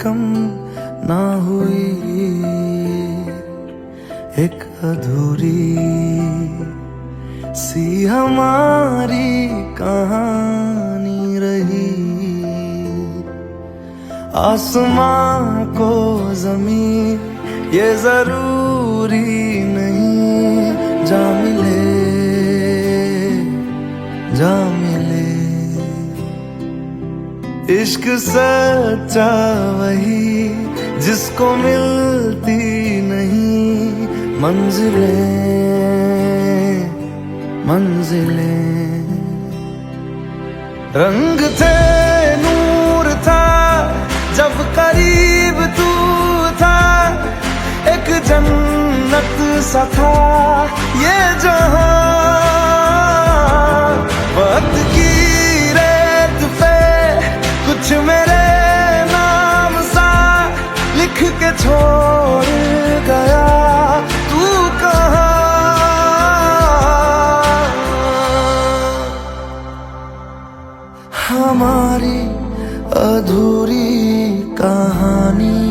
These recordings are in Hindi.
कम ना हुई, एक अधूरी सी हमारी कहानी रही। आसमां को ज़मीं ये जरूरी नहीं, जा मिले जा मिले। इश्क सच्चा वही जिसको मिलती नहीं मंजिलें मंजिलें। रंग थे नूर था जब करीब तू था, एक जन्नत सा था ये जहां। वक्त की रेत पे कुछ मेरे नाम सा लिख के छोड़ गया, तू कहाँ? हमारी अधूरी कहानी,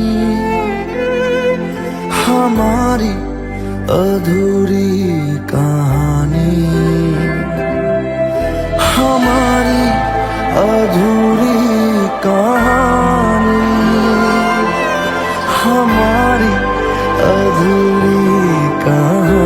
हमारी अधूरी कहानी, हमारी अधूरी कहानी, हमारी अधूरी कहानी।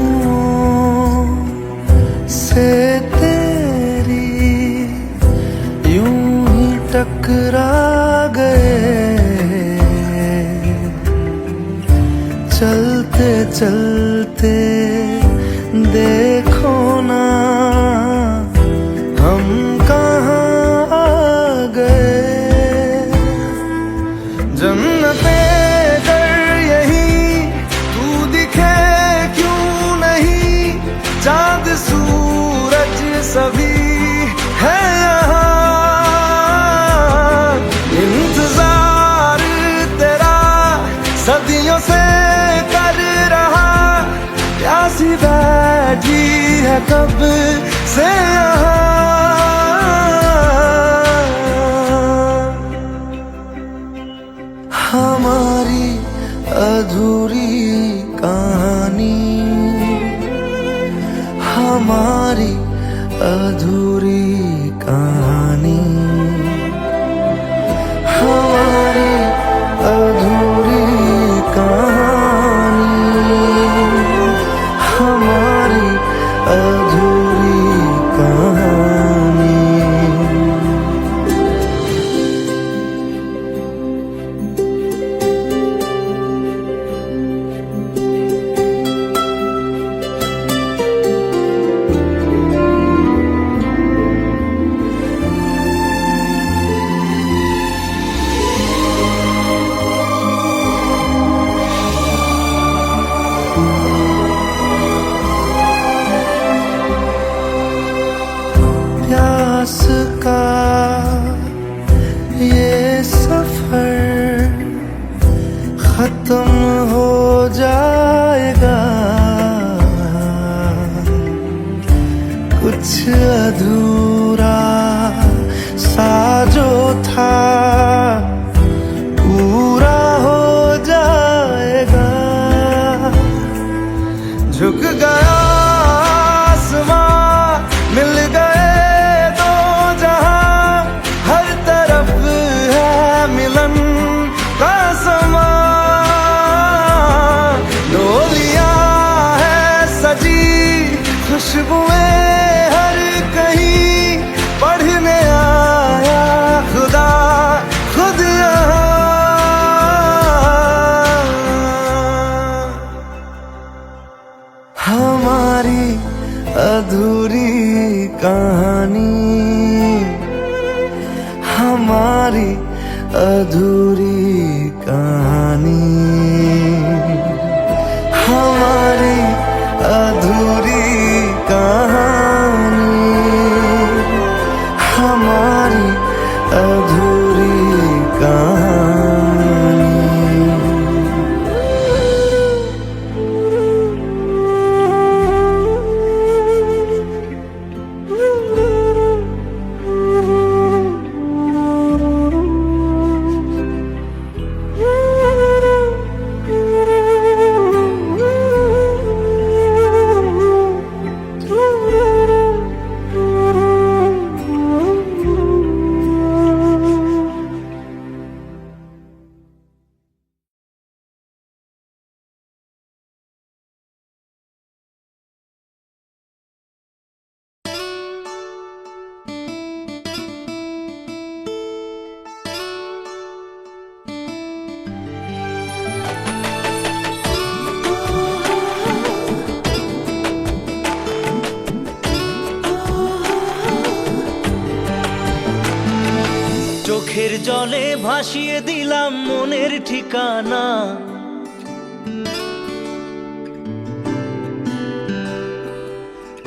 खुशबुओं से तेरी यूं ही टकरा गए, चलते चलते देखो ना हम कहाँ आ गए। जन्नतें चाँद सूरज सभी है यहाँ, इंतजार तेरा सदियों से कर रहा, प्यासी बैठी है कब से यहाँ। हमारी अधूरी कहानी, हमारी अधूरी कहानी, हमारी अधूरी कहानी, हमारी अधूरी कहानी। प्यास का ये सफर खत्म हो जाएगा, कुछ अधूरा सा जो था पूरा हो जाएगा। झुक गया आसमां, मिल गए दो जहां, हर तरफ है मिलन का समा। डोलियां है सजी खुशबुएं हर कहीं, पढ़ने आया खुदा खुद यहाँ। हमारी अधूरी कहानी, हमारी अधूरी कहानी, हमारी अधूरी कहानी, हमारी अधूरी कहानी। চোখের জলে ভাসিয়ে দিলাম মনের ঠিকানা,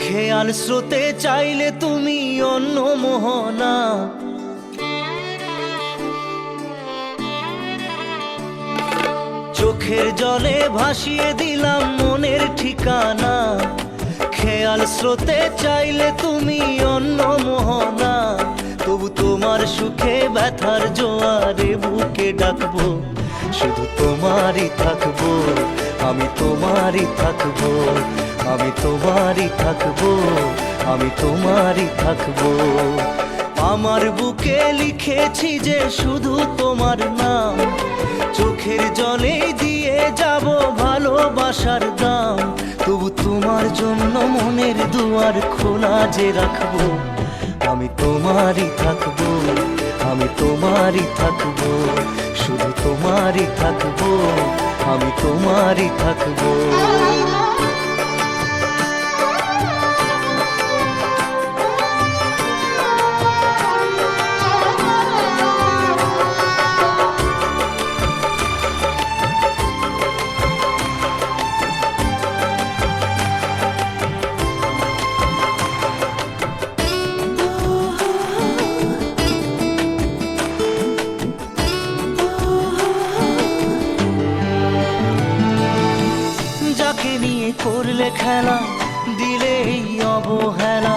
খেয়াল স্রোতে চাইলে তুমি অন্য মোহনা। চোখের জলে ভাসিয়ে দিলাম মনের ঠিকানা, খেয়াল স্রোতে চাইলে তুমি অন্য মোহনা। তবু তোমার সুখে ব্যথার জোয়ারে বুকে ডাকবো, শুধু তোমারই থাকবো, আমি তোমারই থাকবো, আমি তোমারই থাকবো, আমি তোমারই থাকবো। আমার বুকে লিখেছি যে শুধু তোমার নাম, চোখের জলে দিয়ে যাব ভালোবাসার দাম। তবু তোমার জন্য মনের দুয়ার খোলা যে রাখবো, আমি তোমারই থাকবো, আমি তোমারই থাকবো, শুধু তোমারই থাকবো, আমি তোমারই থাকবো। করলে খেলা, দিলে এই অবহেলা,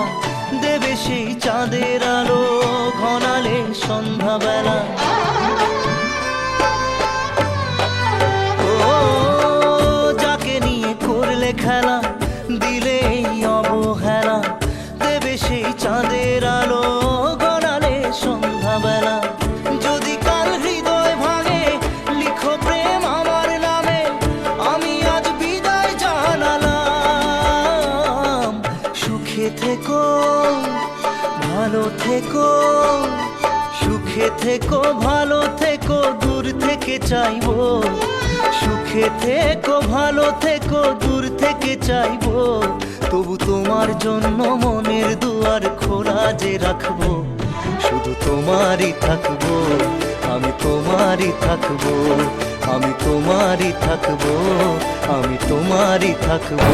দেবে সেই চাঁদের আলো ঘনালে সন্ধ্যাবেলা। ও যাকে নিয়ে করলে খেলা, দিলে এই অবহেলা, দেবে সেই চাঁদের আলো ঘনালে সন্ধ্যাবেলা। যদি কাল হৃদয় ভাঙে লিখো প্রেম আমার নামে, আমি আজ বিদায় জানালাম। সুখে থেকো ভালো থেকো, সুখে থেকো ভালো থেকো, দূর থেকে চাইবো। সুখে থেকো ভালো থেকো, দূর থেকে চাইবো। তবু তোমার জন্য মনের দুয়ার খোলা যে রাখবো, শুধু তোমারই থাকবো, আমি তোমারই থাকবো, আমি তোমারই থাকবো, আমি তোমারই থাকবো।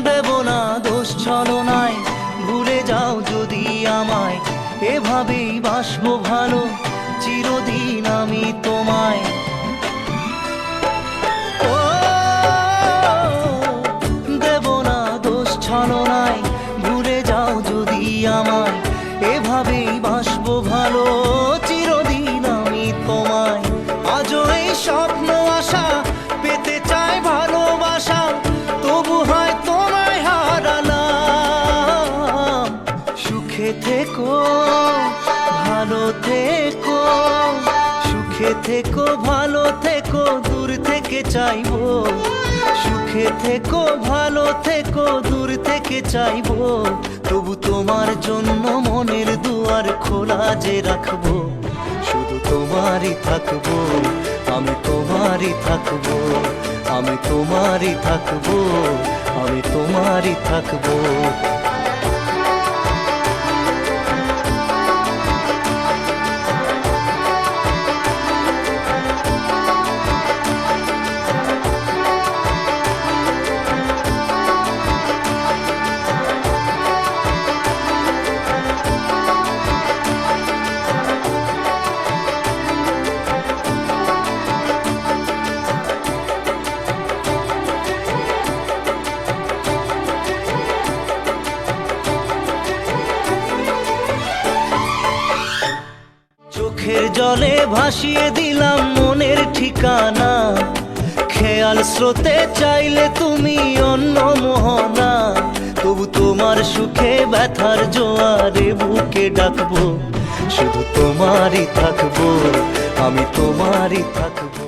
দেব না দোষ ছলনায়, ভুলে যাও যদি আমায়, এভাবেই বাসবো ভালো চিরদিন আমি তোমায়। ও দেব না দোষ ছলনায়, ভুলে যাও যদি আমায়, এভাবেই বাসবো ভালো চিরদিন আমি তোমায়। আজও এই স্বপ্ন আশা পেতে চাই ভালোবাসা, তবু হয় তোমায় হারালাম। সুখে থেকো ভালো থেকো, সুখে থেকো ভালো থেকো, দূর থেকে চাইবো। সুখে থেকো ভালো থেকো দূর থেকে চাইবো, তবু তোমার জন্য মনের দুয়ার খোলা যে রাখবো। শুধু তোমারই থাকবো, আমি তোমারই থাকবো, আমি তোমারই থাকবো, আমি তোমারই থাকবো। চোখের জলে ভাসিয়ে দিলাম মনের ঠিকানা, খেয়াল স্রোতে চাইলে তুমি অন্য মোহনা। তবু তোমার সুখে ব্যথার জোয়ারে বুকে ডাকবো, শুধু তোমারই থাকবো, আমি তোমারই থাকবো।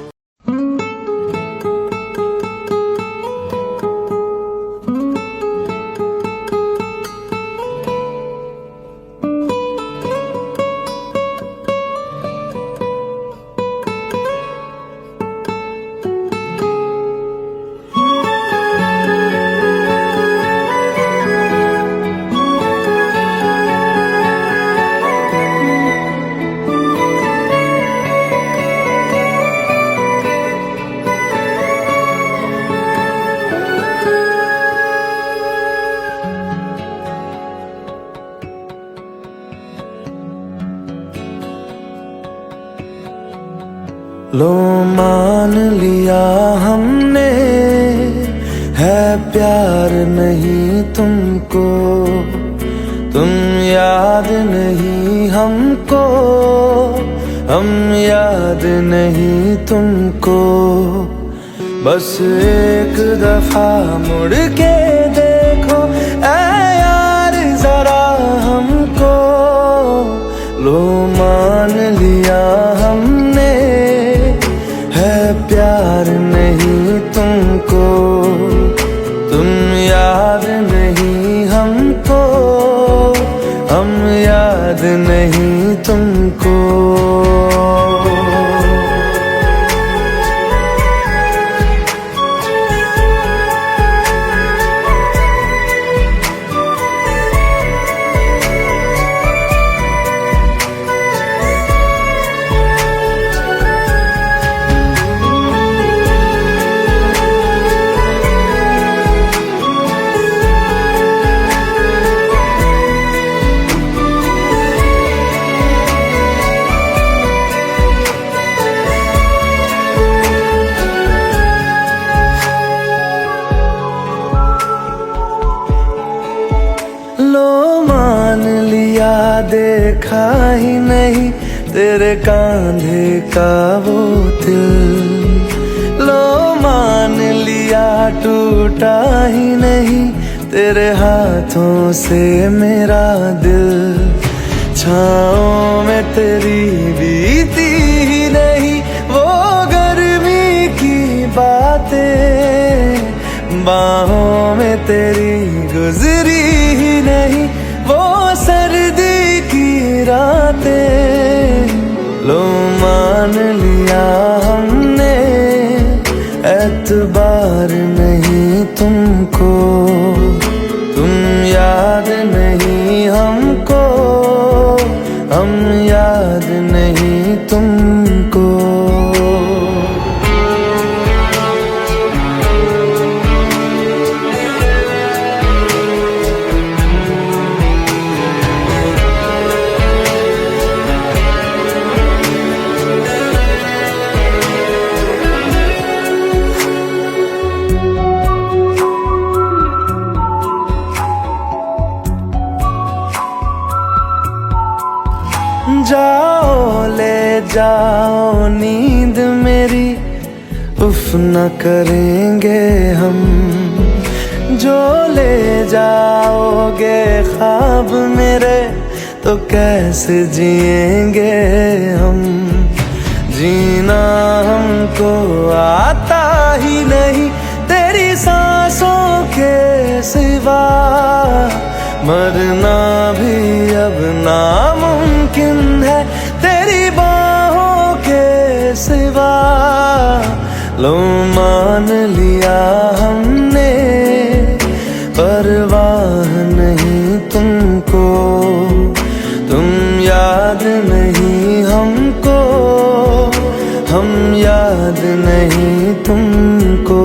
लो मान लिया हमने है प्यार नहीं तुमको, तुम याद नहीं हमको, हम याद नहीं तुमको। बस एक दफा मुड़ के देखो ऐ यार जरा हमको। लो मान लिया हमने है प्यार नहीं तुमको, तुम याद नहीं हमको, हम याद नहीं तुमको। लो मान लिया देखा ही नहीं तेरे कांधे का वो दिल। लो मान लिया टूटा ही नहीं तेरे हाथों से मेरा दिल। छाँव में तेरी बीती ही नहीं वो गर्मी की बातें, बाहों में तेरी गुजरी ही नहीं वो सर्दी की रातें। लो मान लिया हमने एतबार नहीं तुमको, तुम याद नहीं हमको, हम याद नहीं तुमको। जाओ ले जाओ नींद मेरी, उफ न करेंगे हम। जो ले जाओगे ख्वाब मेरे तो कैसे जिएंगे हम। जीना हमको आता ही नहीं तेरी मरना भी अब नामुमकिन है तेरी बाहों के सिवा। लो मान लिया हमने, परवाह नहीं तुमको, तुम याद नहीं हमको, हम याद नहीं तुमको।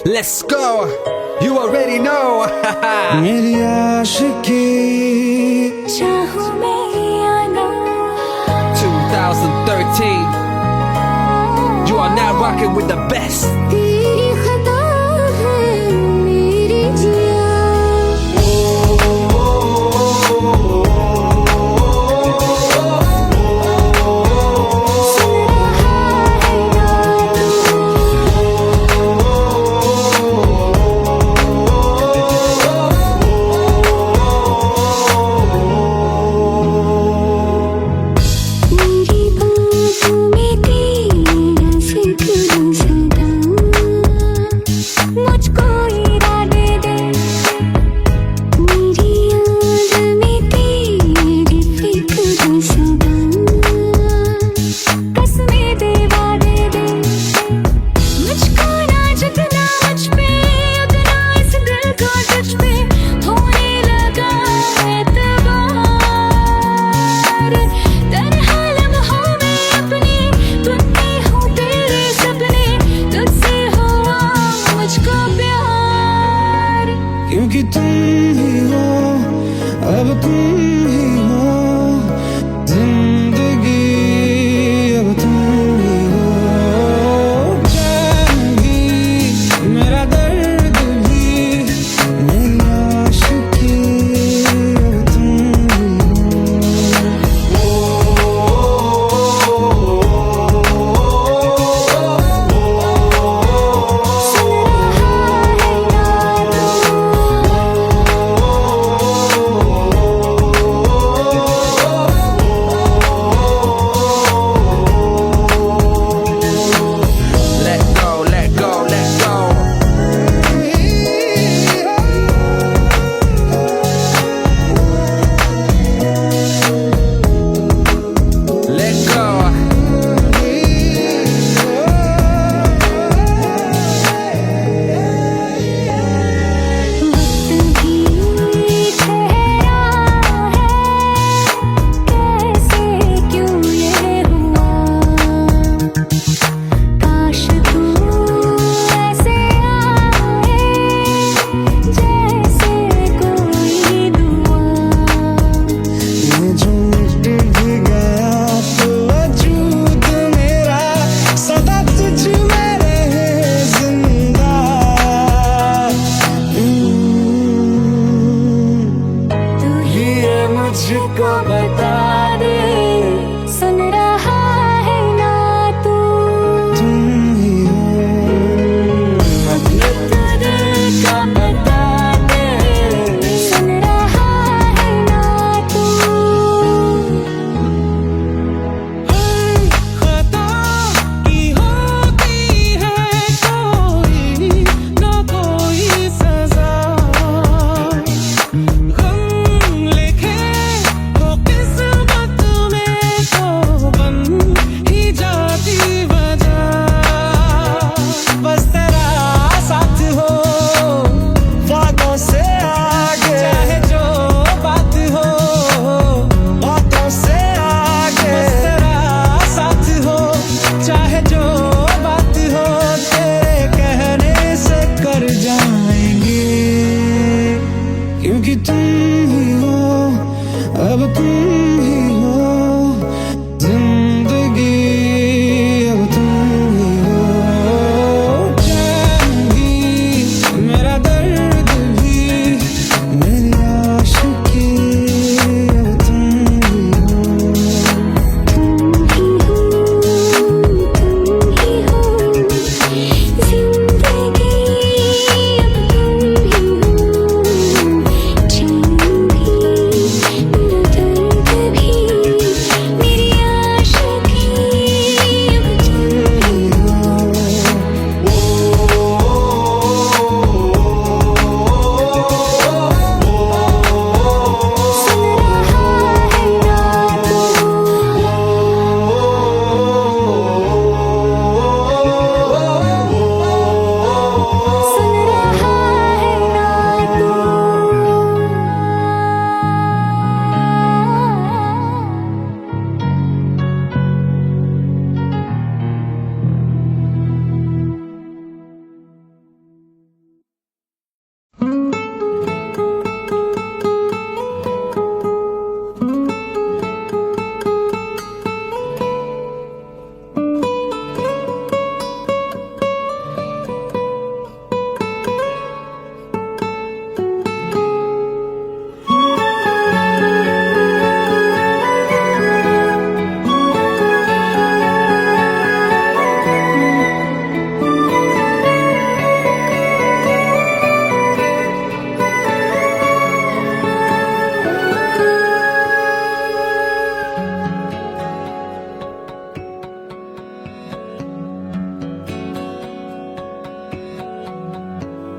Let's go. You already know. मेरी आशिकी चाहूं मैं या ना 2013. You are now rocking with the best. तेरी खता है मेरी जिया सुन रहा है मेरी बाहों में तेरा जिक्र सदा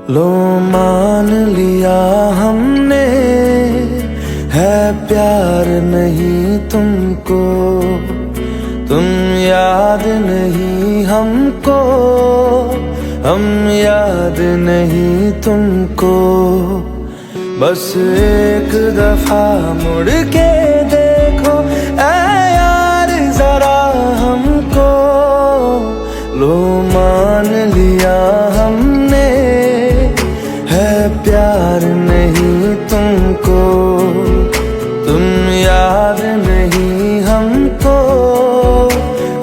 लो मान लिया हमने, है प्यार नहीं तुमको, तुम याद नहीं हमको, हम याद नहीं तुमको। बस एक दफा मुड़ के देखो ऐ यार जरा हमको, लो मान लिया हमने, है प्यार नहीं तुमको, तुम याद नहीं हमको,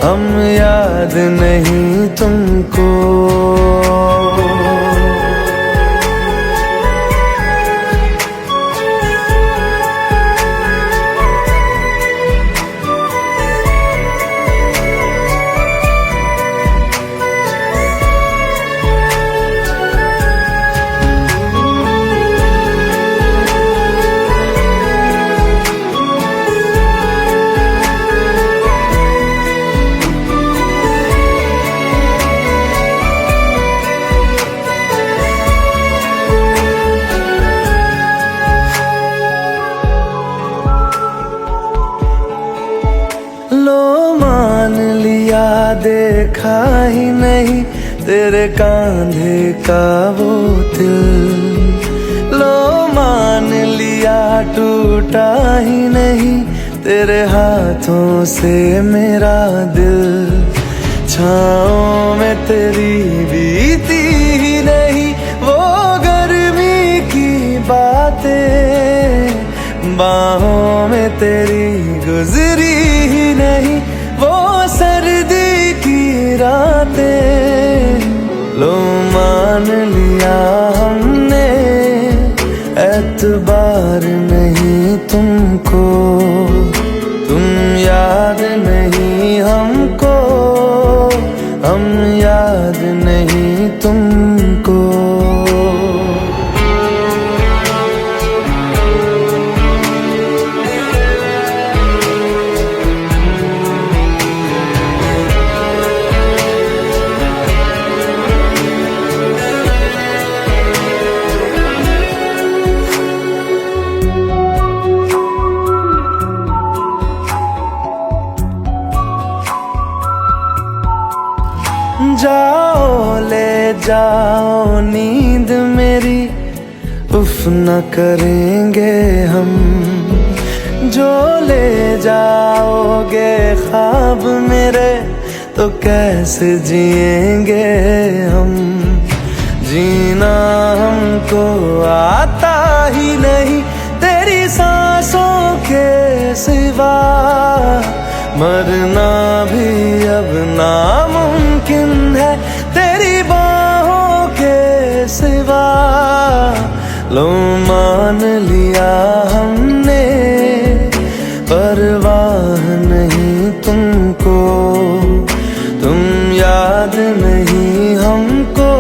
हम याद नहीं तुमको। देखा ही नहीं तेरे कांधे का वो दिल, लो मान लिया टूटा ही नहीं तेरे हाथों से मेरा दिल। छाँव में तेरी बीती ही नहीं वो गर्मी की बातें, बाहों में तेरी गुजरी ही नहीं वो सर्दी की रातें। लो मान लिया हमने, एतबार नहीं तुमको, तुम याद नहीं हमको, हम याद नहीं तुमको। जाओ ले जाओ नींद मेरी, उफ न करेंगे हम, जो ले जाओगे ख्वाब मेरे तो कैसे जिएंगे हम। जीना हमको आता ही नहीं तेरी सांसों के सिवा, मरना भी अब नामुमकिन है तेरी बाहों के सिवा। लो मान लिया हमने, परवाह नहीं तुमको, तुम याद नहीं हमको,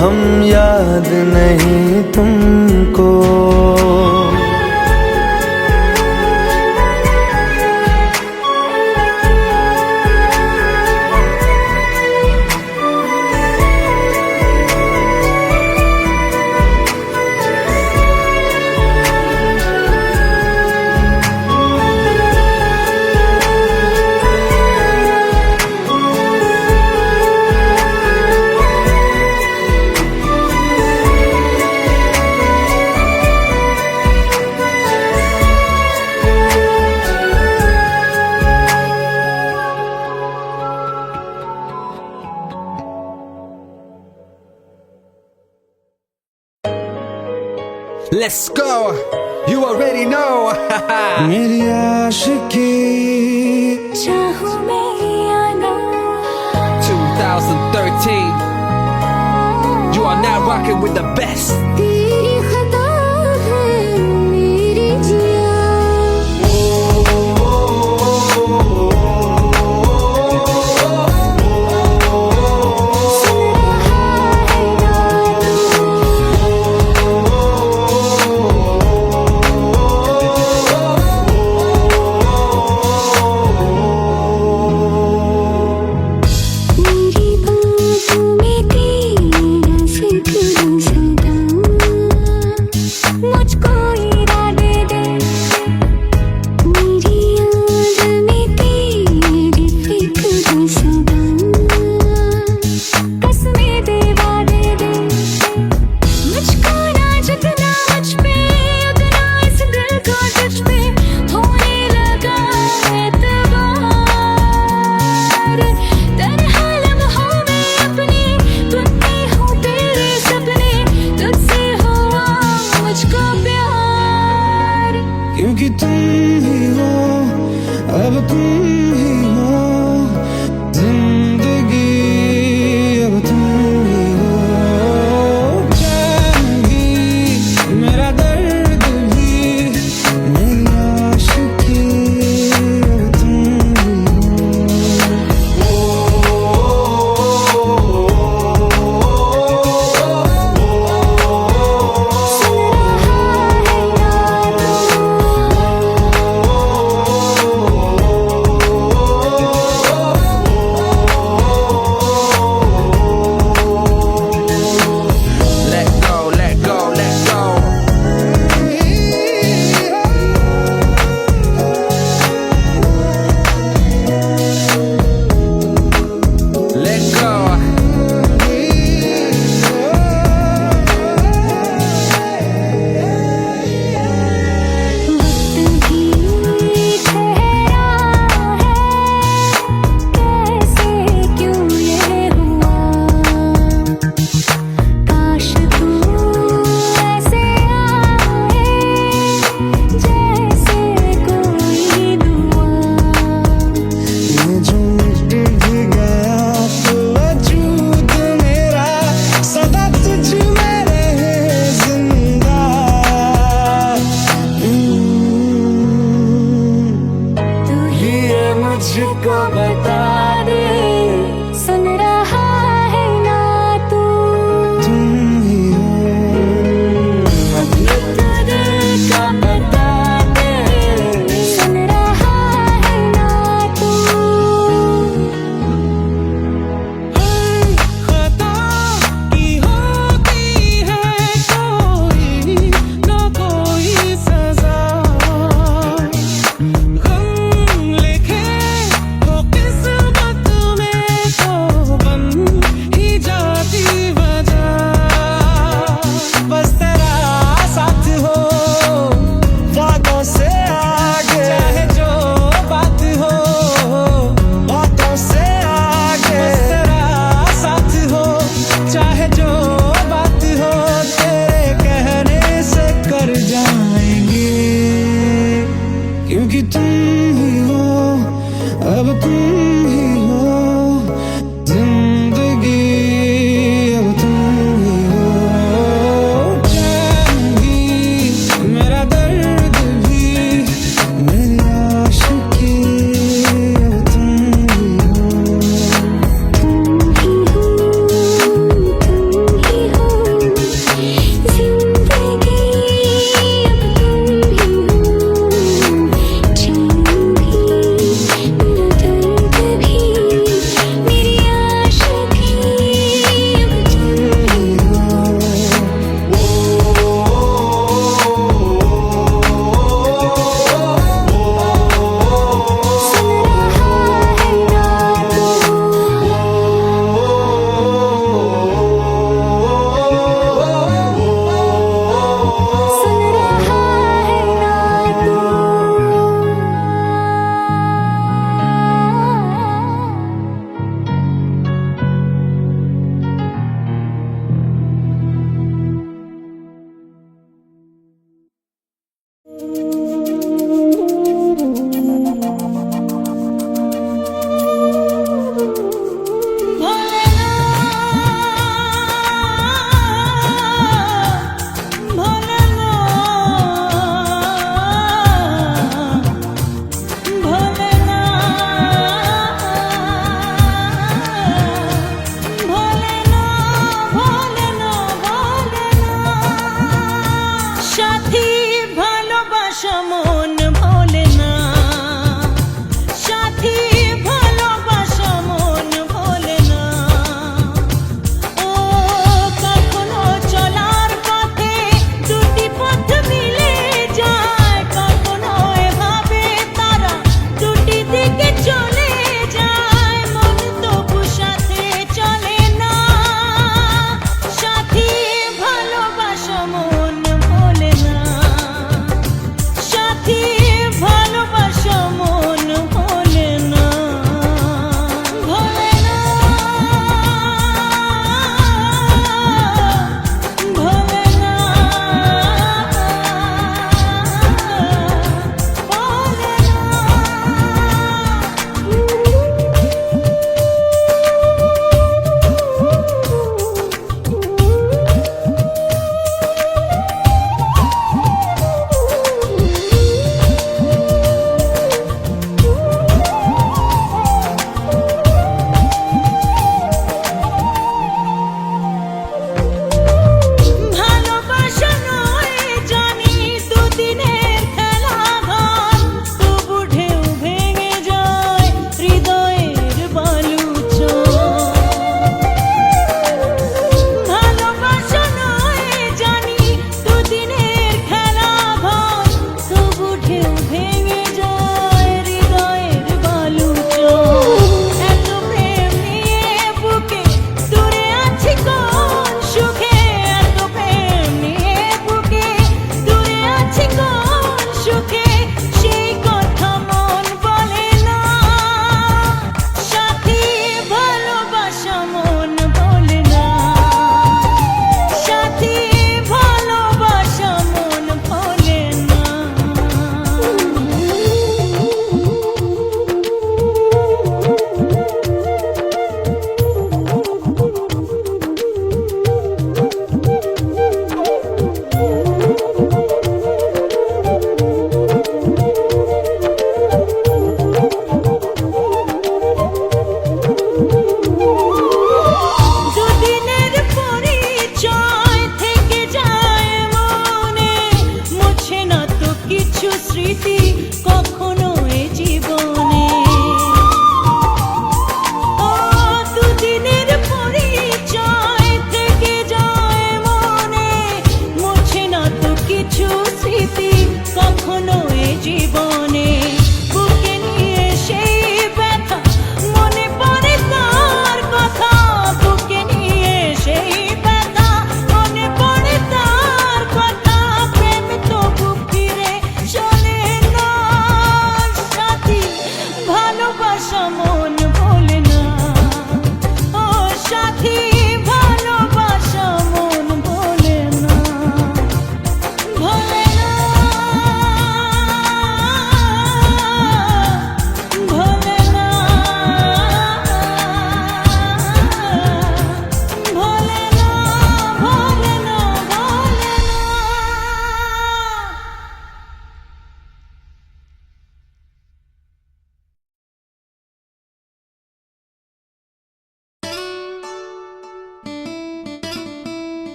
हम याद नहीं तुमको। Let's go, you already know. मेरी आशिकी चाहूं मैं या ना, 2013. You are now rocking with the best. तेरी खता है मेरी जिया। मेरी बाहों में तेरा जिक्र को बता दे, सुन रहा है ना तू? तुम ही हो अपने तो दिल को बता दे, सुन रहा है ना तू? खता की होती है कोई ना कोई सजा, गम लिखे हो किस्मत में तो बन ही जाती वजह। बस तेरा साथ हो वादों से आगे, चाहे जो बात हो, बातों से आगे, बस तेरा साथ हो चाहे जो बात हो, तेरे कहने से कर जाएंगे, क्योंकि तुम ही हो, अब तुम ही हो जिंदगी, अब तुम ही हो चैन भी, मेरा दर्द भी, मेरी आशिकी, अब तुम ही हो। तुम ही हो, तुम ही हो जिंदगी, अब तुम ही हो चैन भी, मेरा दर्द भी।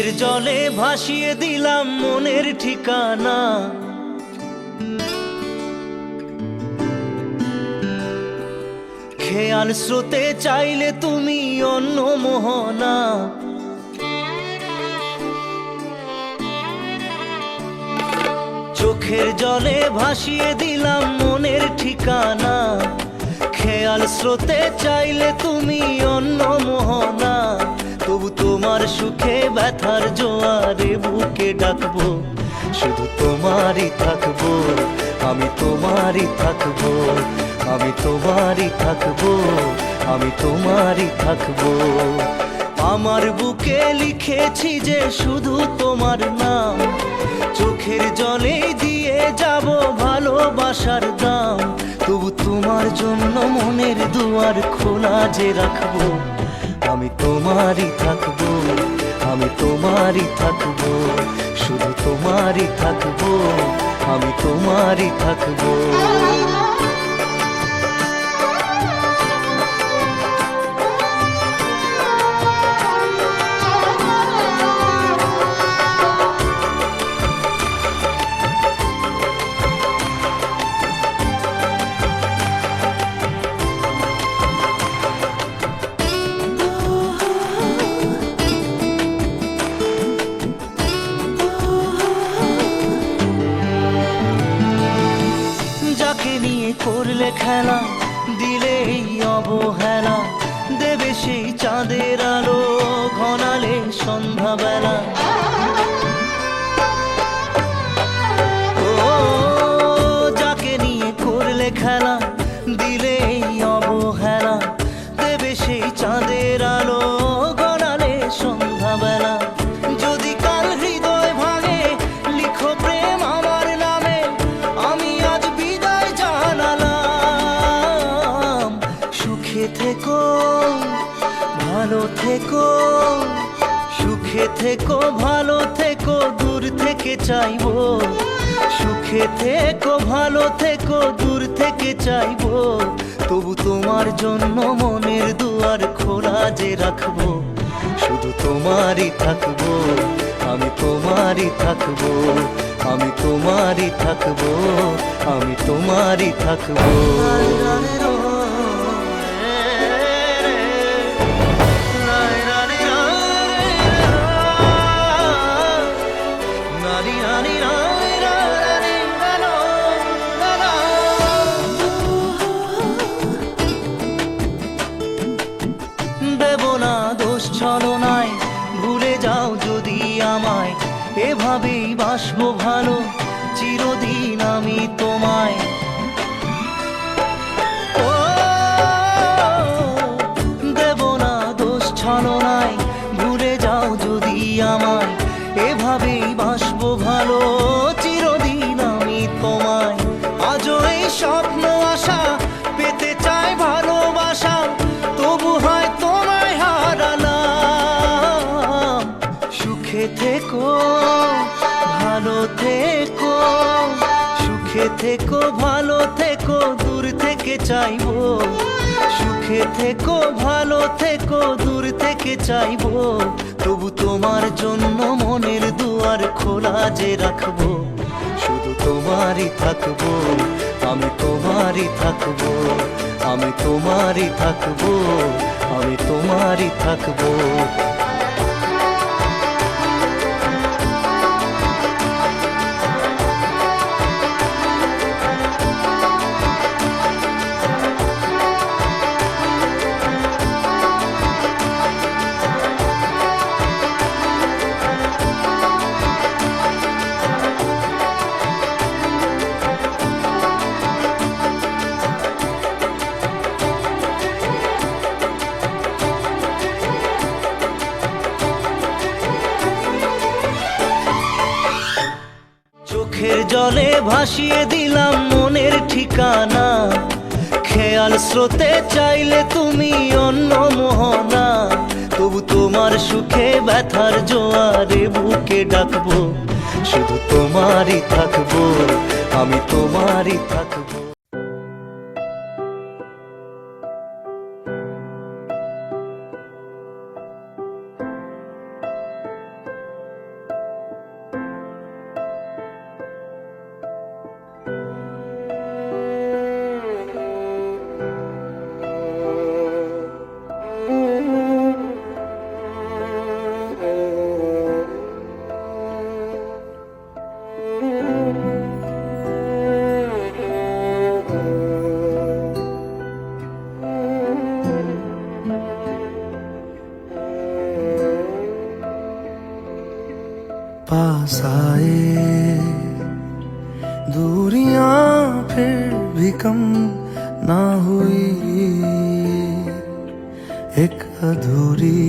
চোখের জলে ভাসিয়ে দিলাম মনের ঠিকানা। খেয়াল স্রোতে চাইলে তুমি অন্য মোহনা। চোখের জলে ভাসিয়ে দিলাম মনের ঠিকানা। খেয়াল স্রোতে চাইলে তুমি অন্য মোহনা। তবু তোমার সুখে ব্যথার জোয়ারে বুকে ডাকবো, শুধু তোমারই থাকবো, আমি তোমারই থাকবো, আমি তোমারই থাকবো, আমি তোমারই থাকবো। আমার বুকে লিখেছি যে শুধু তোমার নাম, চোখের জলে দিয়ে যাব ভালোবাসার দাম। তবু তোমার জন্য মনের দুয়ার খোলা যে রাখবো, আমি তোমারই থাকবো, আমি তোমারই থাকবো, শুধু তোমারই থাকবো, আমি তোমারই থাকবো। করলে খেলা, দিলে এই অবহেলা, দেবে সেই চাঁদের আলো ঘনালে সন্ধ্যাবেলা। ও যাকে নিয়ে করলে খেলা, দিলে এই অবহেলা, দেবে সেই চাঁদের আলো ঘনালে সন্ধ্যাবেলা। যদি কাল হৃদয় ভাঙে লিখো প্রেম আমার নামে, আমি আজ বিদায় জানালাম। সুখে থেকো, ভালো থেকো, সুখে থেকো, ভালো থেকো, দূর থেকে চাইবো। সুখে থেকো, ভালো থেকো, দূর থেকে চাইবো। তবু তোমার জন্য মনের দুয়ার খোলা যে রাখবো, শুধু তোমারই থাকবো, আমি তোমারই থাকবো, আমি তোমারই থাকবো, আমি তোমারই থাকবো। দেব না দোষ ছলনায়, ভুলে যাও যদি আমায়, এভাবেই বাসবো ভালো চিরদিন আমি তোমায়। ও দেব না দোষ ছলনায়, ভুলে যাও যদি আমায়, এভাবেই বাসবো ভালো চিরদিন আমি তোমায়। আজও এই স্বপ্ন আশা পেতে চাই ভালোবাসা, তবু হয় তোমায় হারালাম। সুখে থেকো, ভালো থেকো, সুখে থেকো, ভালো থেকো, দূর থেকে চাইবো। সুখে থেকো, ভালো থেকো, দূর থেকে চাইবো। তবু তোমার জন্য মনের দুয়ার খোলা যে রাখবো, শুধু তোমারই থাকবো, আমি তোমারই থাকবো, আমি তোমারই থাকবো, আমি তোমারই থাকবো। চোখের জলে ভাসিয়ে দিলাম মনের ঠিকানা। খেয়াল স্রোতে চাইলে তুমি অন্য মোহনা। তবু তোমার সুখে ব্যথার জোয়ারে বুকে ডাকবো, শুধু তোমারই থাকবো, আমি তোমারই থাকবো। पास आए, दूरियां फिर भी कम ना हुई, एक अधूरी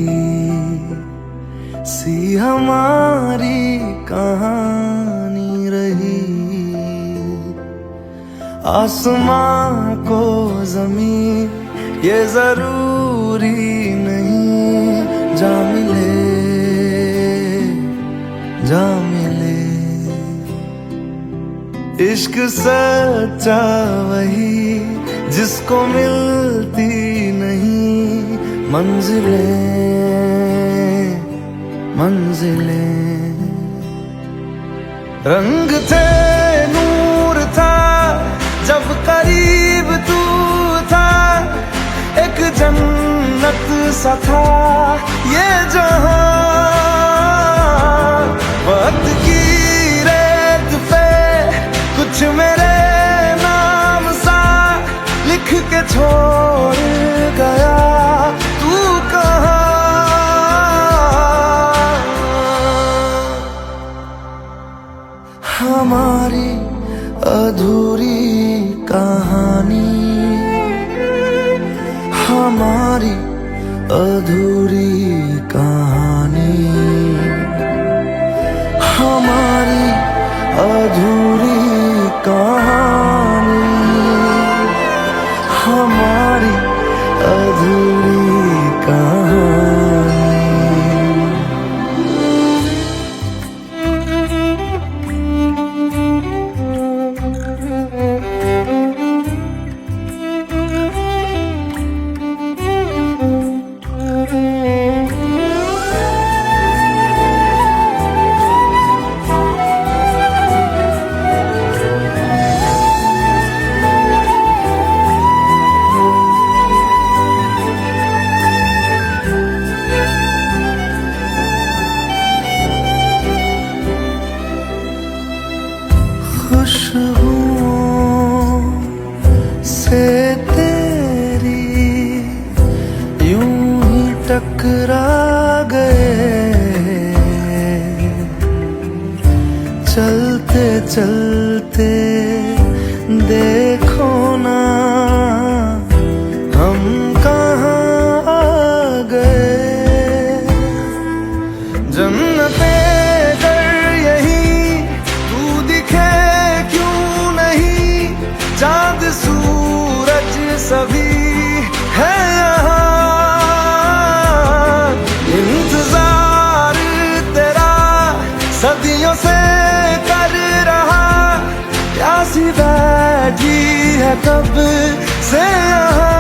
सी हमारी कहानी रही। आसमां को जमीन ये जरूरी नहीं, जा मिले जा मिले। इश्क सच्चा वही जिसको मिलती नहीं मंजिलें मंजिलें। रंग थे नूर था जब करीब तू था, एक जन्नत सा था ये जहां। वक्त की रेत पे कुछ मेरे नाम सा लिख के छोड़ गया, तू कहाँ। हमारी अधूरी कहानी, हमारी अधूरी कहानी, हमारी अधूरी कहानी, हमारी अधूरी कहानी। खुशबुओं से तेरी यूं ही टकरा गए, चलते चलते देखो ना हम कहाँ आ गए। जन्नते चांद सूरज सभी है यहाँ, इंतजार तेरा सदियों से कर रहा, प्यासी बैठी है कब से यहाँ।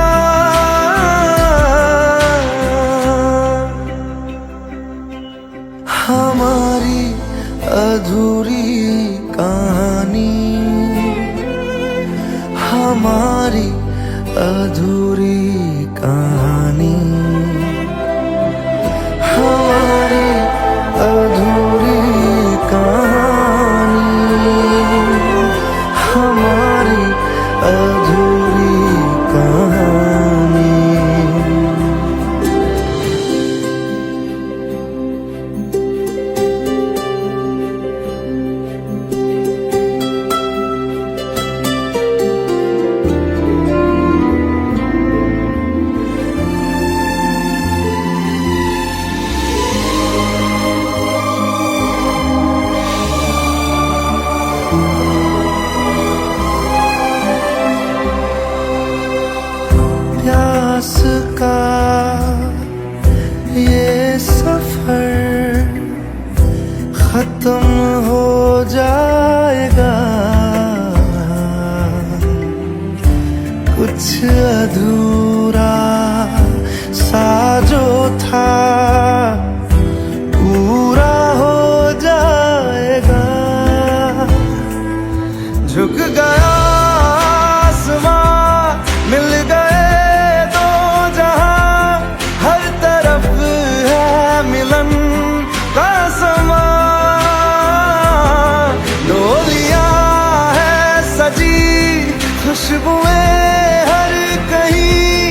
हमारी अधूरी कहानी, हमारी अधूरी कहानी, हमारी अधूरी कहानी, हमारी अधूरी कहानी। प्यास का ये सफर खत्म हो जाएगा, कुछ अधूरा सा जो था पूरा हो जाएगा। झुक गया आसमां, मिल गए दो जहां, हर तरफ है मिलन का समा। डोलियां है सजी, खुशबुएं हर कहीं,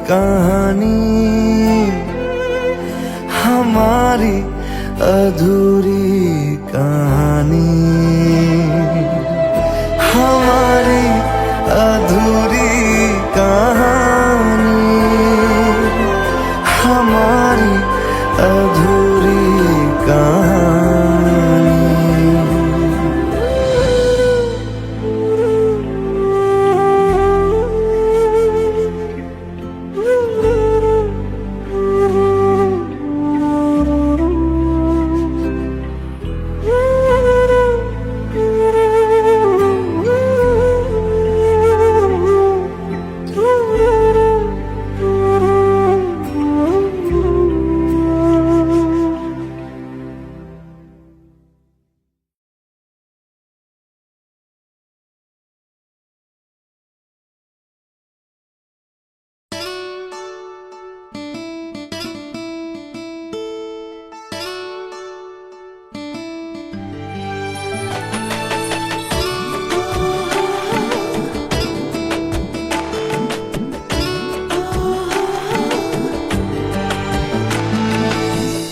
कहानी, हमारी अधूरी कहानी, हमारी अधूरी कहानी, हमारी अधूरी कहानी।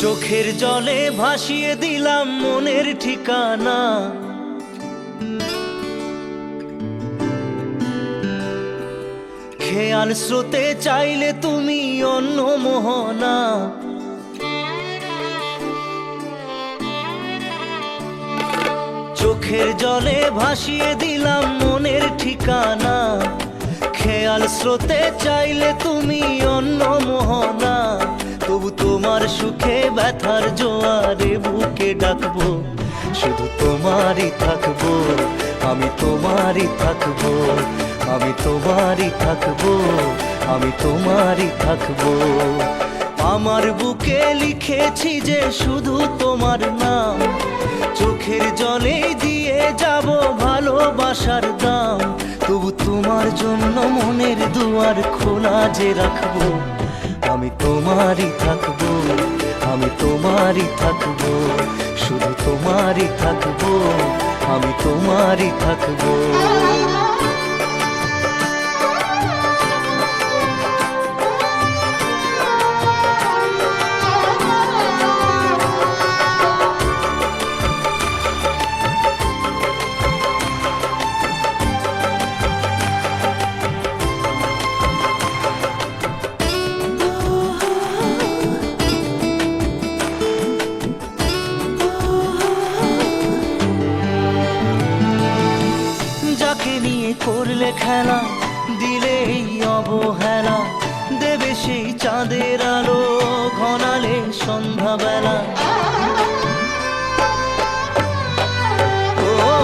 চোখের জলে ভাসিয়ে দিলাম মনের ঠিকানা, খেয়াল স্রোতে চাইলে তুমি অন্য মোহনা। চোখের জলে ভাসিয়ে দিলাম মনের ঠিকানা, খেয়াল স্রোতে চাইলে তুমি অন্য মোহনা। তবু তোমার সুখে ব্যথার জোয়ারে বুকে ডাকবো, শুধু তোমারই থাকবো, আমি তোমারই থাকবো, আমি তোমারই থাকবো, আমি তোমারই থাকবো। আমার বুকে লিখেছি যে শুধু তোমার নাম, চোখের জলে দিয়ে যাব ভালোবাসার দাম। তবু তোমার জন্য মনের দুয়ার খোলা যে রাখবো, আমি তোমারই থাকবো, আমি তোমারই থাকবো, শুধু তোমারই থাকবো, আমি তোমারই থাকবো। করলে খেলা, দিলে এই অবহেলা, দেবে সেই চাঁদের আলো ঘনালে সন্ধ্যাবেলা। ও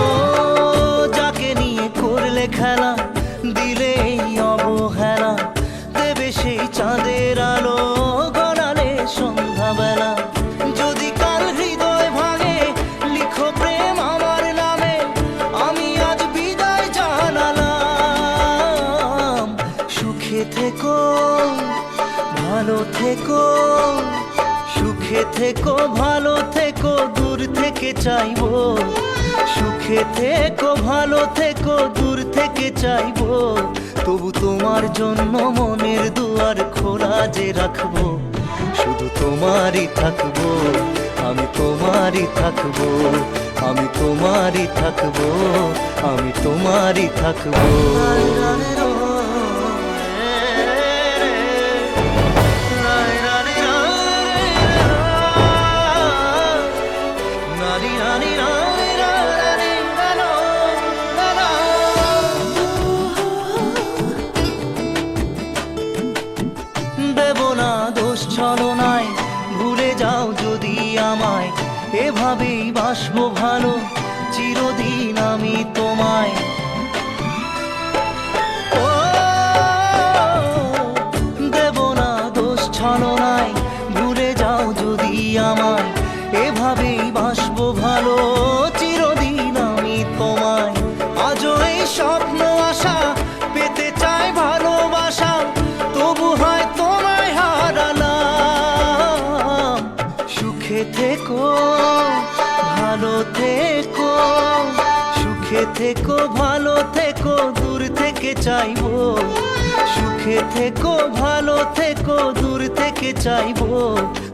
যাকে নিয়ে করলে খেলা, দিলে এই অবহেলা, দেবে সেই চাঁদের আলো ঘনালে সন্ধ্যাবেলা। যদি কাল হৃদয় ভাঙে লিখো প্রেম আমার নামে, আমি আজ বিদায় জানালাম। সুখে থেকো ভালো থেকো, সুখে থেকো ভালো থেকো, দূর থেকে চাইবো। সুখে থেকো ভালো থেকো, দূর থেকে চাইবো। তবু তোমার জন্য মনের দুয়ার খোলা যে রাখবো, শুধু তোমারই থাকবো, আমি তোমারই থাকবো, আমি তোমারই থাকবো, আমি তোমারই থাকবো। দেব না দোষ ছলনায়, ভুলে যাও যদি আমায়, এভাবেই বাসবো ভালো চিরদিন আমি তোমায়। ও দেব না দোষ ছলনায়, ভুলে যাও যদি আমায়, এভাবেই বাসবো ভালো চিরদিন আমি তোমায়। আজও এই স্বপ্ন আশা পেতে চাই ভালোবাসা, তবু হয় তোমায় হারালাম। সুখে থেকো ভালো থেকো, সুখে থেকো ভালো থেকো, দূর থেকে চাইবো। সুখে থেকো ভালো থেকো দূর থেকে চাইবো,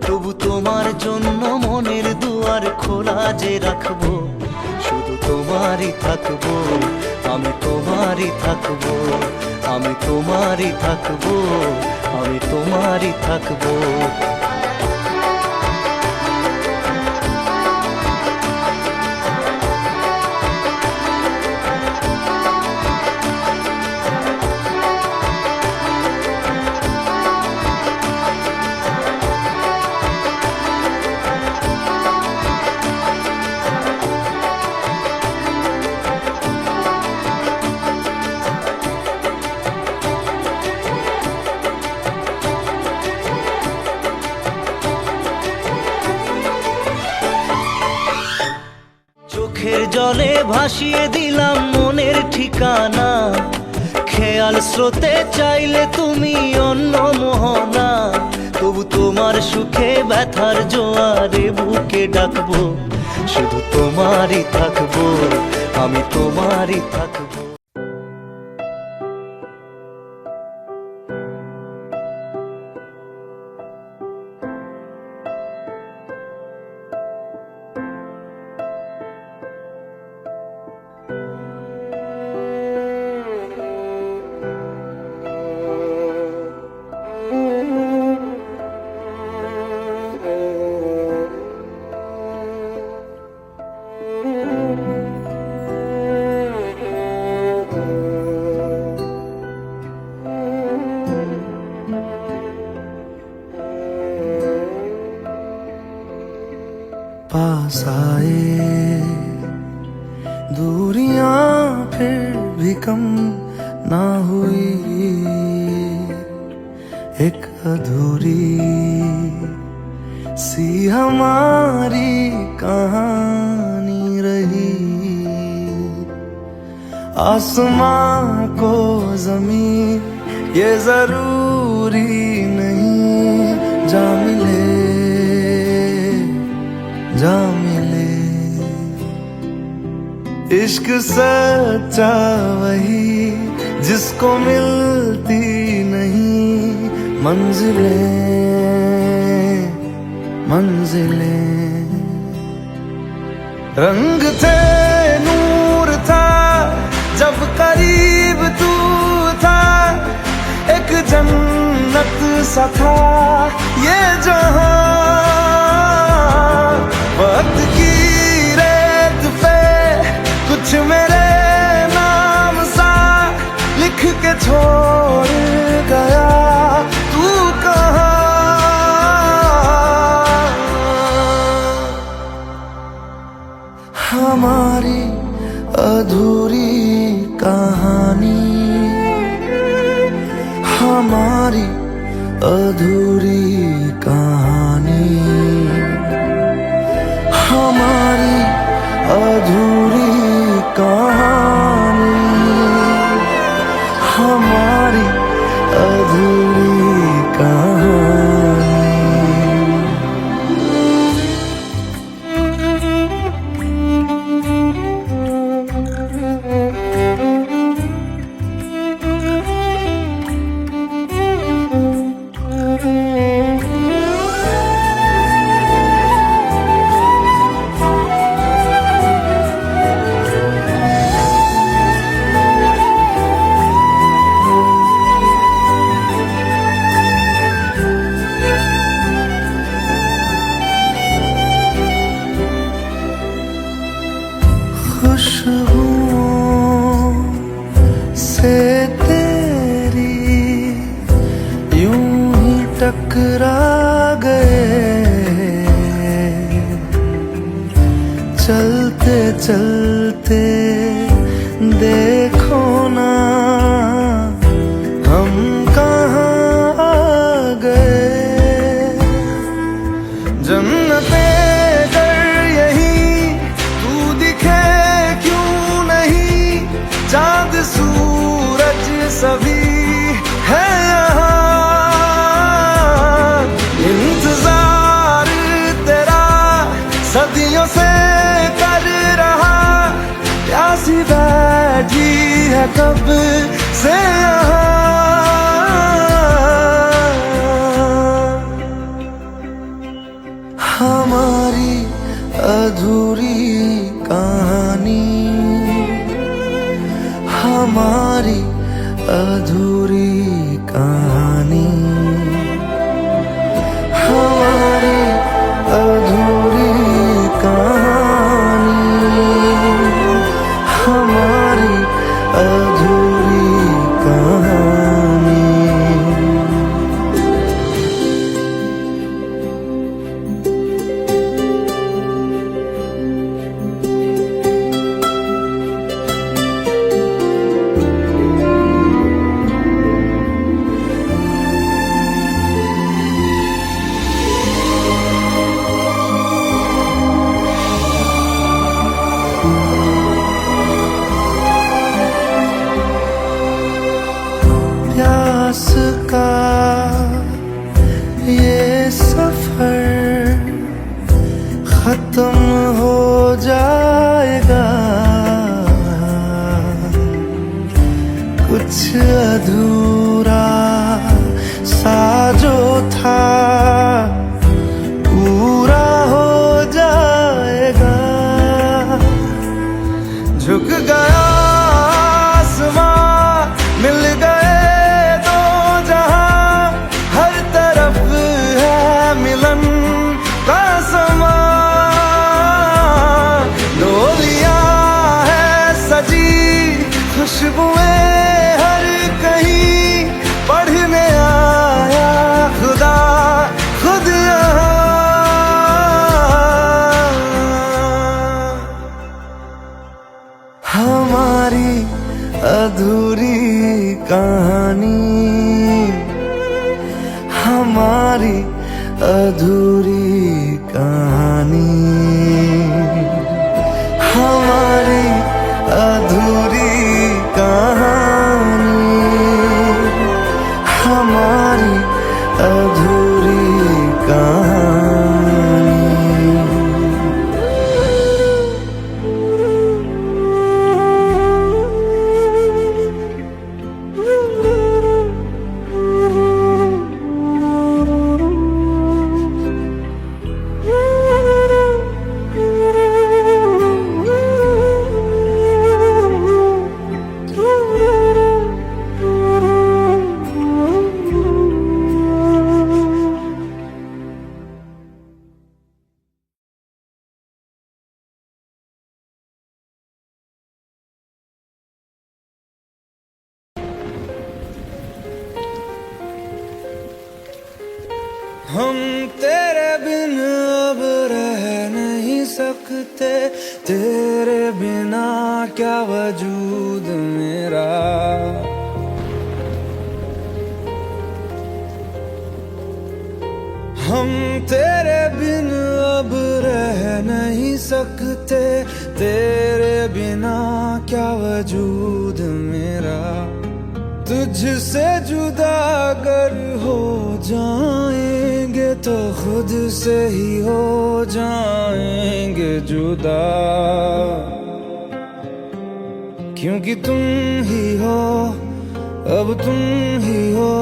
তবু তোমার জন্য মনের দুয়ার খোলা যে রাখবো। শুধু তোমারই থাকবো, আমি তোমারই থাকবো, আমি তোমারই থাকবো, আমি তোমারই থাকবো। চোখের জলে ভাসিয়ে দিলাম মনের ঠিকানা, খেয়াল স্রোতে চাইলে তুমি অন্য মোহনা। তবু তোমার সুখে ব্যথার জোয়ারে বুকে ডাকবো, শুধু তোমারই থাকবো, আমি তোমারই থাকবো। पास आए दूरियां फिर भी कम ना हुई, एक अधूरी सी हमारी कहानी रही। आसमां को जमीन ये जरूरी नहीं, जा मिले जा मिले। इश्क सच्चा वही जिसको मिलती नहीं मंजिलें मंजिलें। रंग थे नूर था जब करीब तू था, एक जन्नत सा था ये जहां। वक्त की रेत पे कुछ मेरे नाम सा लिख के छोड़ गया, तू कहाँ। हमारी अधूरी कहानी, हमारी अधूरी कहानी, हमारी अधूरी कहानी, हमारी अधूरी कहानी। खुशबुओं से तेरी यूं ही टकरा गए, चलते चलते देखो ना हम कहाँ आ गए। जन्नते चाँद सूरज सभी है यहाँ, इंतजार तेरा सदियों से कर रहा, प्यासी बैठी है कब से यहाँ। हमारी अधूरी कहानी, हमारी अधूरी कहानी, हमारी अधूरी कहानी। हम तेरे बिन अब रह नहीं सकते, तेरे बिना क्या वजूद मेरा। हम तेरे बिन अब रह नहीं सकते, तेरे बिना क्या वजूद मेरा। तुझसे जुदा अगर हो जाएंगे तो खुद से ही हो जाएंगे जुदा, क्योंकि तुम ही हो, अब तुम ही हो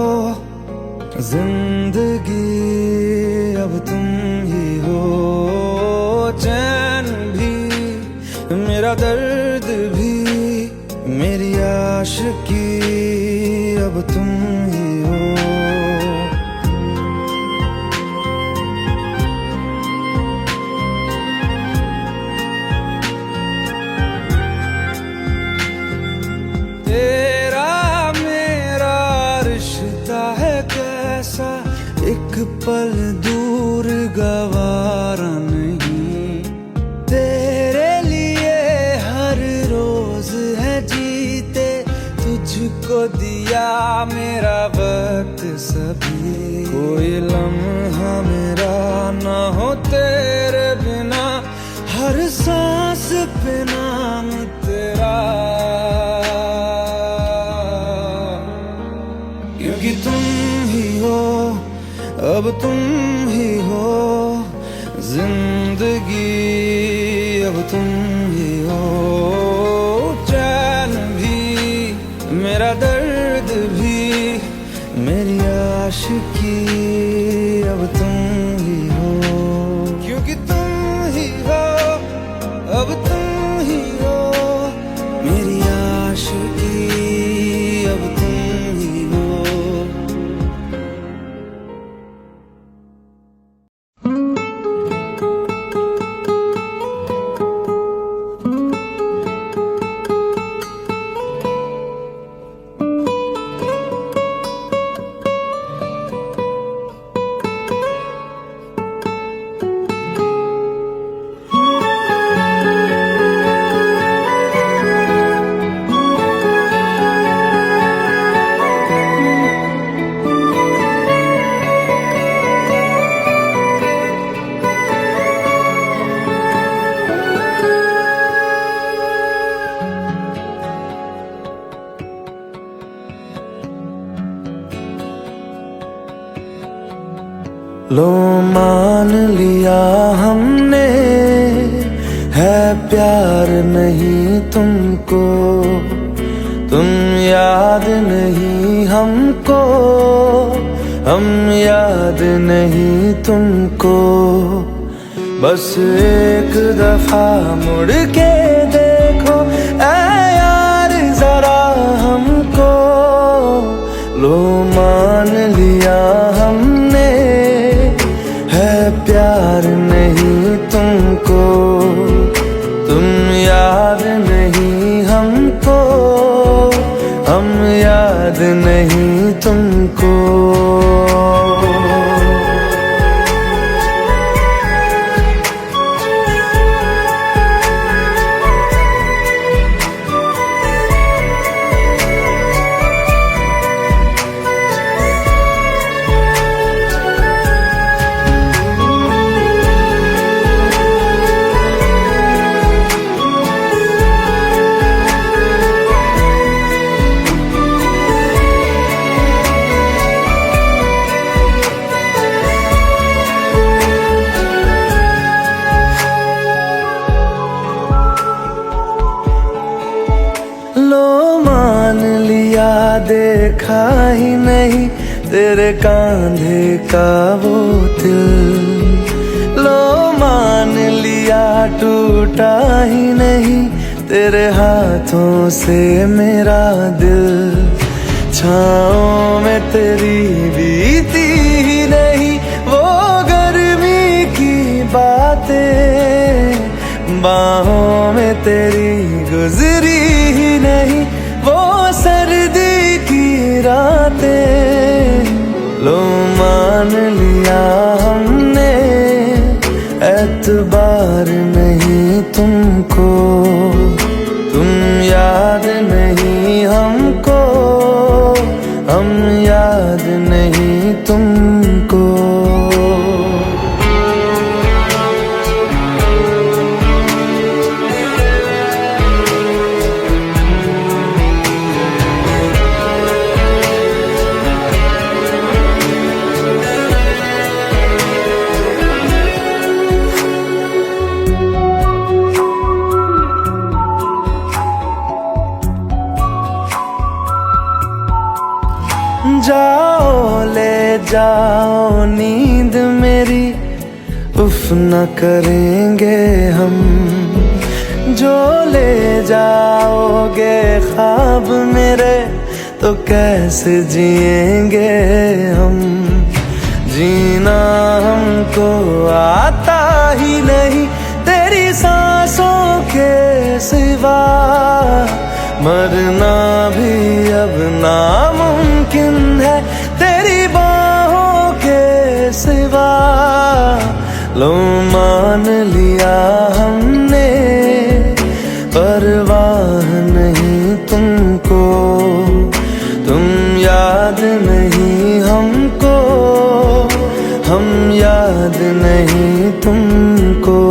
जिंदगी, अब तुम ही हो चैन भी, मेरा दर्द भी, मेरी आशिकी, अब तुम ही हो। तेरा मेरा रिश्ता है कैसा, एक पल दूर गवारा नहीं। तेरे लिए हर रोज है जीते, तुझको दिया मेरा वक्त सभी। कोई लम्हा मेरा ना हो तेरे बिना, हर सांस पे नाम तेरा, क्योंकि तुम ही हो, अब तुम ही हो जिंदगी, अब तुम ही हो चैन भी, मेरा दर्द भी, मेरी आशिकी, अब तुम ही हो, क्योंकि तुम ही हो, अब तुम ही हो मेरी आशिकी, अब तुम ही हो। लो मान लिया हमने, है प्यार नहीं तुमको, तुम याद नहीं हमको, हम याद नहीं तुमको। बस एक दफा मुड़ के देखो ऐ यार जरा हमको, लो मान लिया हमने, है प्यार नहीं तुमको, तुम याद नहीं हमको, हम याद नहीं तुमको। देखा ही नहीं तेरे कांधे का वो तिल। लो मान लिया टूटा ही नहीं तेरे हाथों से मेरा दिल। छाँव में तेरी बीती ही नहीं वो गर्मी की बातें, बाहों में तेरी गुजरी ही नहीं वो सर्दी की रातें। लो मान लिया हमने एतबार नहीं तुमको, तुम याद नहीं हमको, हम याद नहीं तुमको। जाओ ले जाओ नींद मेरी, उफ न करेंगे हम। जो ले जाओगे ख्वाब मेरे तो कैसे जिएंगे हम। जीना हमको आता ही नहीं तेरी सांसों के सिवा, मरना भी अब नामुमकिन है तेरी बाहों के सिवा। लो मान लिया हमने परवाह नहीं तुमको, तुम याद नहीं हमको, हम याद नहीं तुमको।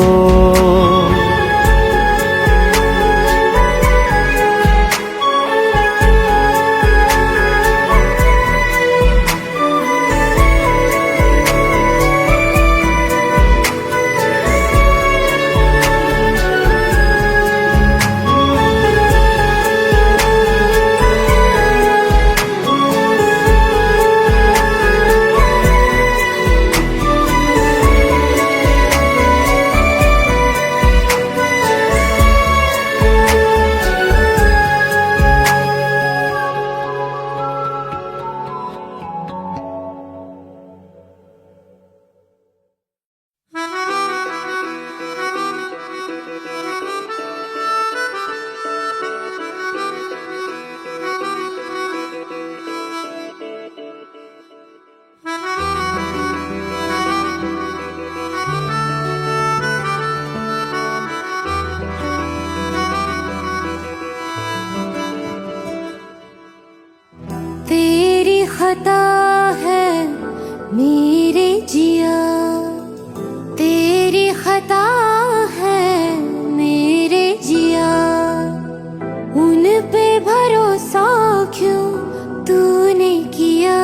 खता है मेरे जिया, तेरी खता है मेरे जिया। उन पे भरोसा क्यों तूने किया।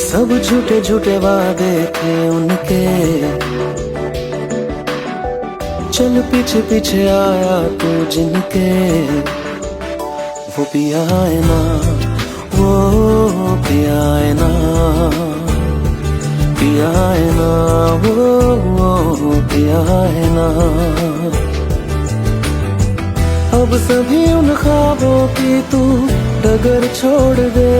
सब झूठे झूठे वादे थे उनके, चल पीछे पीछे आया तू जिनके। वो पिया है ना, वो पिया है ना, पिया है ना, वो पिया है ना। अब सभी उन ख्वाबों की तू डगर छोड़ दे,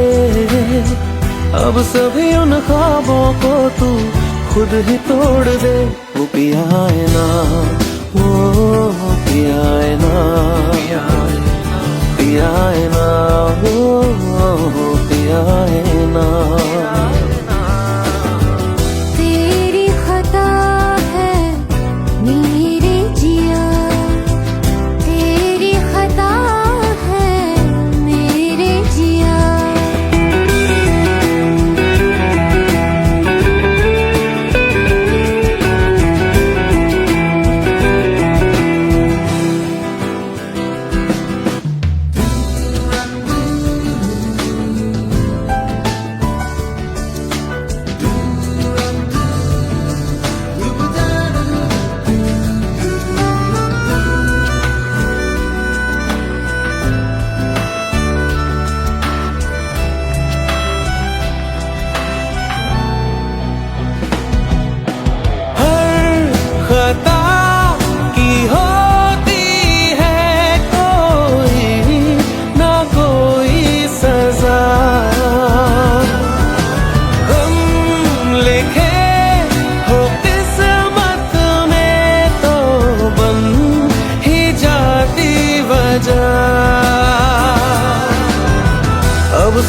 अब सभी उन ख्वाबों को तू खुद ही तोड़ दे। वो पिया है ना, वो पिया है ना, पिया है ना, वो पिया है ना। तेरी खता है मेरे जिया, तेरी खता है मेरे जिया।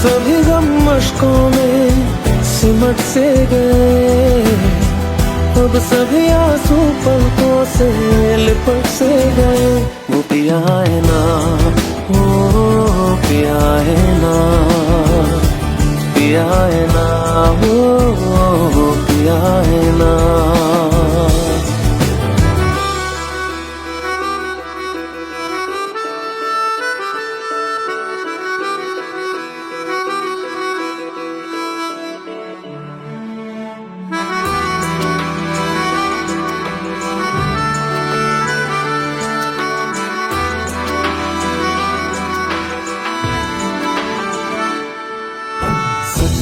सभी गम मशकों में सिमट से गए, अब सभी आंसू पलकों से लिपट से गए। वो पिया है ना, वो पिया है ना, पिया है ना, वो पिया है ना।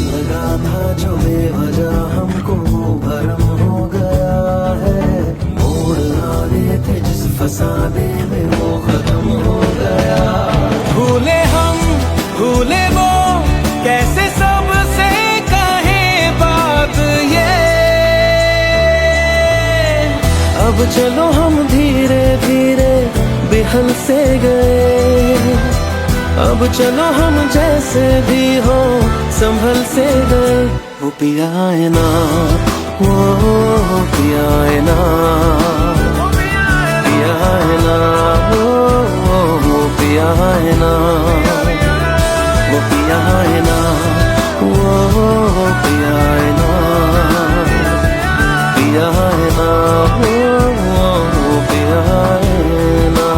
लगा था जो बेवजह हमको भरम हो गया है, मोड़ आने थे जिस फसाने में वो खत्म हो गया। भूले हम भूले वो, कैसे सबसे कहे बात ये। अब चलो हम धीरे धीरे बिहल से गए, अब चलो हम जैसे भी हो संभल से गए। वो पिया है ना, वो पिया है ना, पिया है ना, वो पिया है ना, वो पिया है ना, वो पिया है ना, पिया है ना, वो पिया है ना।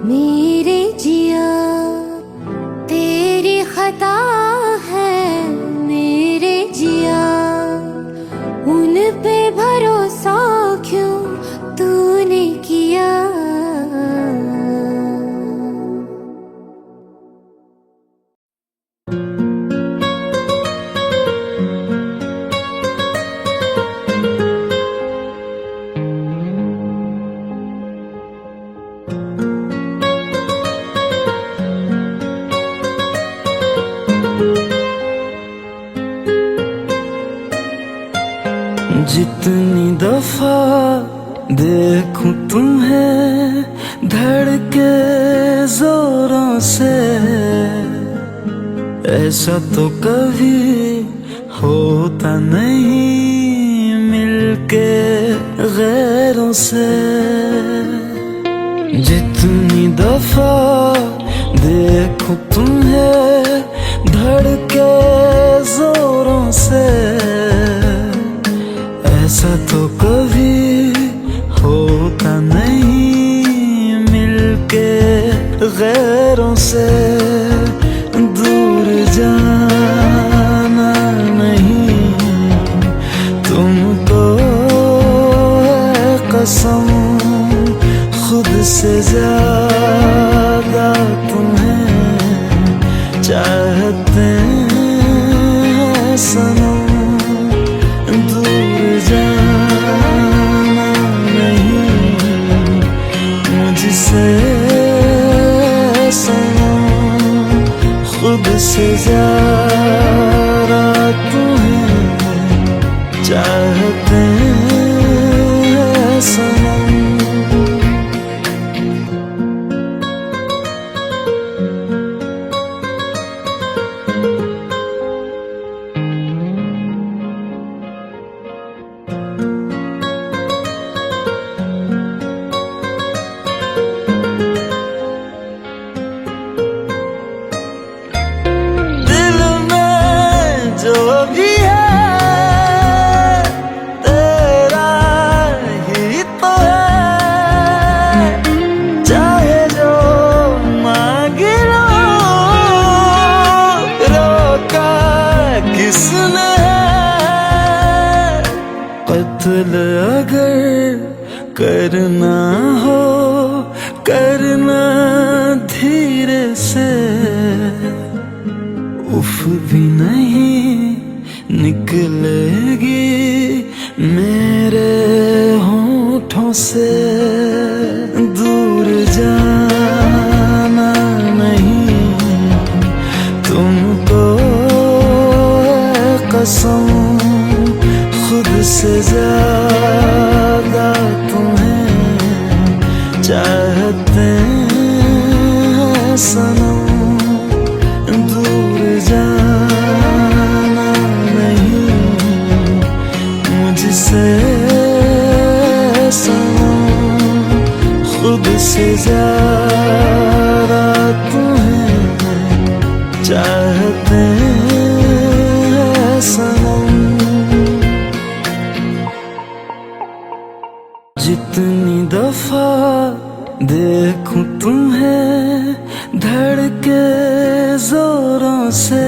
मेरे जिया तेरी खता है, मेरे जिया उन पे भरोसा क्यों तूने किया। जितनी दफा देखूं तुम्हें धड़के जोरों से, ऐसा तो कभी होता नहीं मिलके गैरों से। जितनी दफा देखूं तुम्हें धड़के जोरों से, ऐसा तो कभी होता नहीं मिलके गैरों से। दूर जाना नहीं तुमको है कसम, खुद से ज्यादा तुम्हें चाहते हैं सनम। दूर जाना नहीं मुझसे सनम, खुद से ज्यादा तुम्हें चाहते हैं सनम। जो भी है तेरा ही तो है, चाहे जो मांग लो, रोका किसने है। कत्ल अगर करना हो करना धीरे से, उफ भी नहीं निकलेगी मेरे होठों से। दूर जाना नहीं तुमको है कसम, खुद से ज्यादा तुम्हें चाहते हैं सनम दूर जाना नहीं मुझसे सनम, खुद से ज्यादा तुम्हें चाहते हैं सनम। जितनी दफा देखूं तुम्हें धड़के जोरों से,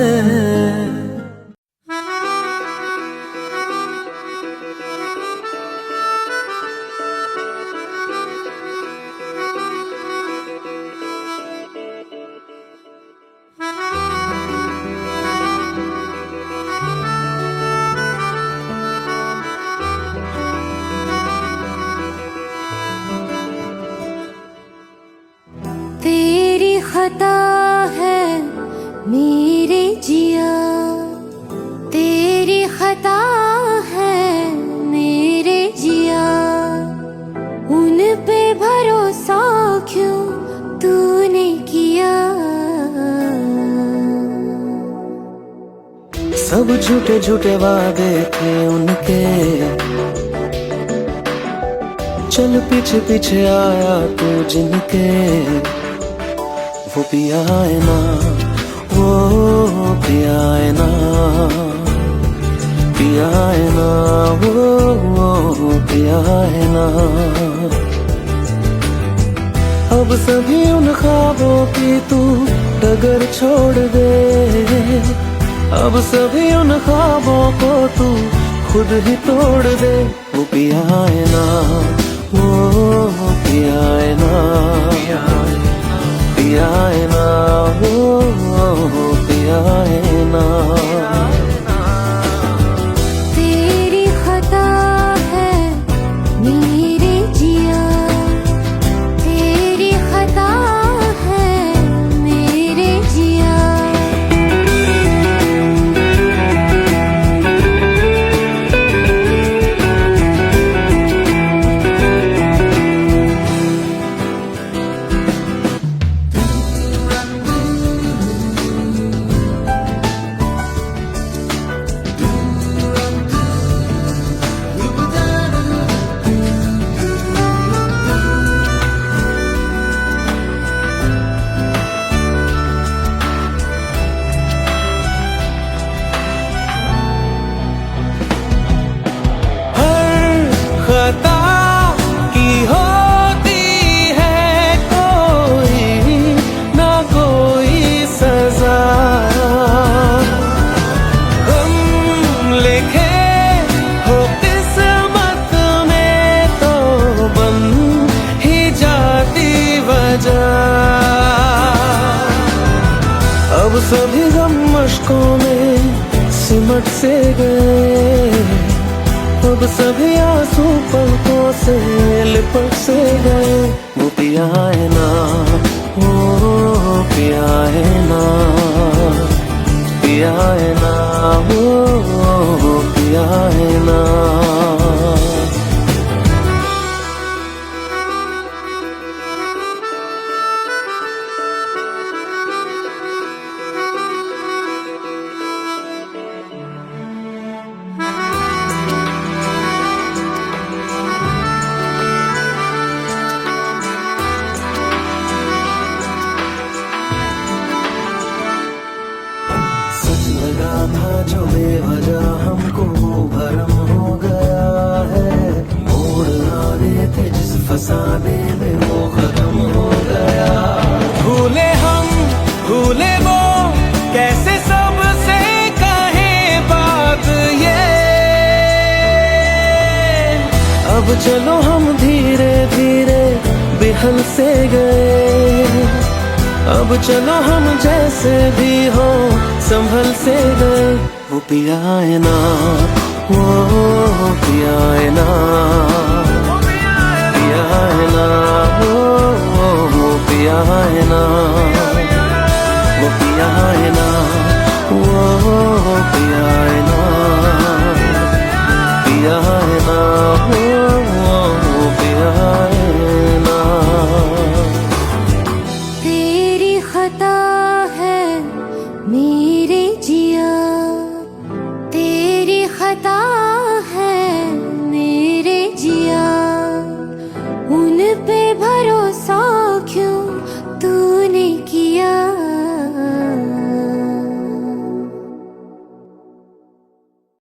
तेरी खता है मेरे जिया, तेरी खता है मेरे जिया, उन पे भरोसा क्यों तूने किया। सब झूठे झूठे वादे थे उनके, चल पीछे पीछे आया तू जिनके, वो पिया है ना, वो पिया है ना, पिया है ना, वो पिया है ना। अब सभी उन ख्वाबों की तू डगर छोड़ दे, अब सभी उन ख्वाबों को तू खुद ही तोड़ दे। वो पिया है ना, वो पिया है ना, पिया है ना, वो पिया है ना। तेरी खता है मेरे जिया, तेरी खता है मेरे जिया। खता की होती है कोई ना कोई सजा, हम लिखे हो किस्मत में तो बन ही जाती वजह। अब सभी गम मशकों में सिमट से गए, अब सभी आंसू पलकों से लिपट से गए। वो पिया है ना, वो पिया है ना, पिया है ना, वो पिया है ना। लगा था जो बेवजह हमको वो भरम हो गया है, मोड़ आने थे जिस फसाने में वो खत्म हो गया। भूले हम भूले वो कैसे सबसे कहे बात ये, अब चलो हम धीरे धीरे बिहल से गए, अब चलो हम जैसे भी हो संभल से गए। वो पिया है ना, वो पिया है ना, पिया है ना, वो पिया है ना, वो पिया है ना, वो पिया है ना, पिया है ना, वो पिया है ना। तेरी खता मेरे जिया तेरी खता है मेरे जिया, उन पे भरोसा